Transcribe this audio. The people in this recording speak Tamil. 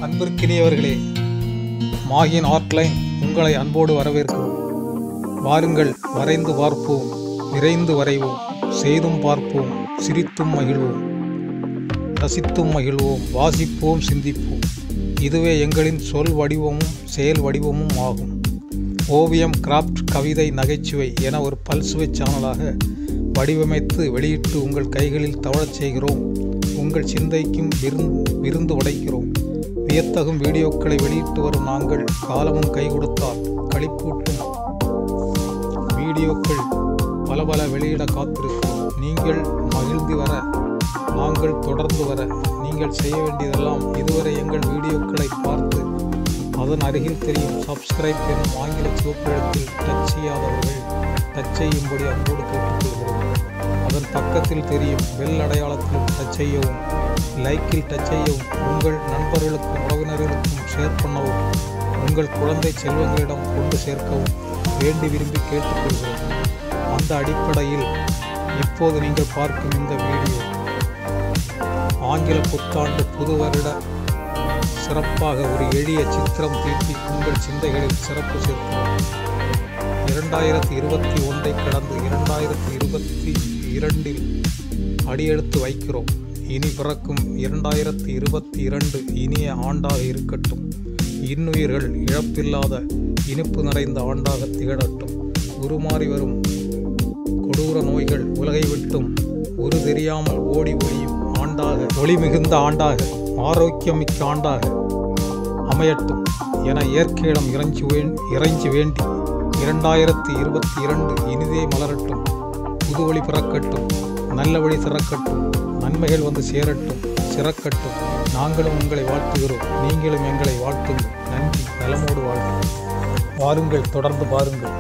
அன்பிற்கினியவர்களே, மாகின் ஆர்ட்லைன் உங்களை அன்போடு வரவேற்கிறோம். வாருங்கள், வரைந்து பார்ப்போம், விரைந்து வரைவோம், செய்தும் பார்ப்போம், சிரித்தும் மகிழ்வோம், ரசித்தும் மகிழ்வோம், வாசிப்போம், சிந்திப்போம். இதுவே எங்களின் சொல் வடிவமும் செயல் வடிவமும் ஆகும். ஓவியம், கிராஃப்ட், கவிதை, நகைச்சுவை என ஒரு பல்சுவை சேனலாக வடிவமைத்து வெளியிட்டு உங்கள் கைகளில் தவழச் செய்கிறோம். உங்கள் சிந்தைக்கும் விருந்து உடைக்கிறோம். வியத்தகும் வீடியோக்களை வெளியிட்டு வரும் நாங்கள் காலமும் கை கொடுத்தால் களிப்பூட்டும் வீடியோக்கள் பல வெளியிட காத்திருக்கிறோம். நீங்கள் மகிழ்ந்து வர, நாங்கள் தொடர்ந்து வர நீங்கள் செய்ய வேண்டியதெல்லாம் இதுவரை எங்கள் வீடியோக்களை பார்த்து அதன் அருகில் தெரியும் சப்ஸ்கிரைப் என்னும் ஆங்கில சிவப்பிடத்தில் டச் செய்யாதவர்கள் டச் செய்யும்படி அன்போடு கேட்டுக்கொள்கிறோம். அதன் பக்கத்தில் தெரியும் பெல் அடையாளத்தில் டச் செய்யவும், லைக்கில் டச் செய்யவும், உங்கள் நண்பர்களுக்கும் உறவினர்களுக்கும் ஷேர் பண்ணவும், உங்கள் குழந்தை செல்வங்களிடம் கொண்டு சேர்க்கவும் வேண்டி விரும்பி கேட்டுக்கொள்கிறோம். அந்த அடிப்படையில் இப்போது நீங்கள் பார்க்கும் இந்த வீடியோ ஆங்கில புத்தாண்டு புது வருட சிறப்பாக ஒரு எளிய சித்திரம் தீட்டி உங்கள் சிந்தைகளில் சிறப்பு சேர்க்கிறோம். 2021 கடந்து 2022 அடியெடுத்து வைக்கிறோம். இனி பிறக்கும் 2022 இனிய ஆண்டாக இருக்கட்டும். இன்னுயிர்கள் இழப்பில்லாத இனிப்பு நிறைந்த ஆண்டாக திகழட்டும். உருமாறி வரும் கொடூர நோய்கள் உலகை விட்டும் ஒரு தெரியாமல் ஓடி ஒளியும் ஆண்டாக, ஒளி மிகுந்த ஆண்டாக, ஆரோக்கியமிக்க ஆண்டாக அமையட்டும் என இயற்கையிடம் இறைஞ்சி வேண்டி 2022 இனிதே மலரட்டும். புது வழி பிறக்கட்டும், நல்ல வழி திறக்கட்டும், நன்மைகள் வந்து சேரட்டும், சிறக்கட்டும். நாங்களும் உங்களை வாழ்த்துகிறோம், நீங்களும் எங்களை வாழ்த்துங்கள். நன்றி, நலமோடு வாழ்க. வாருங்கள், தொடர்ந்து பாருங்கள்.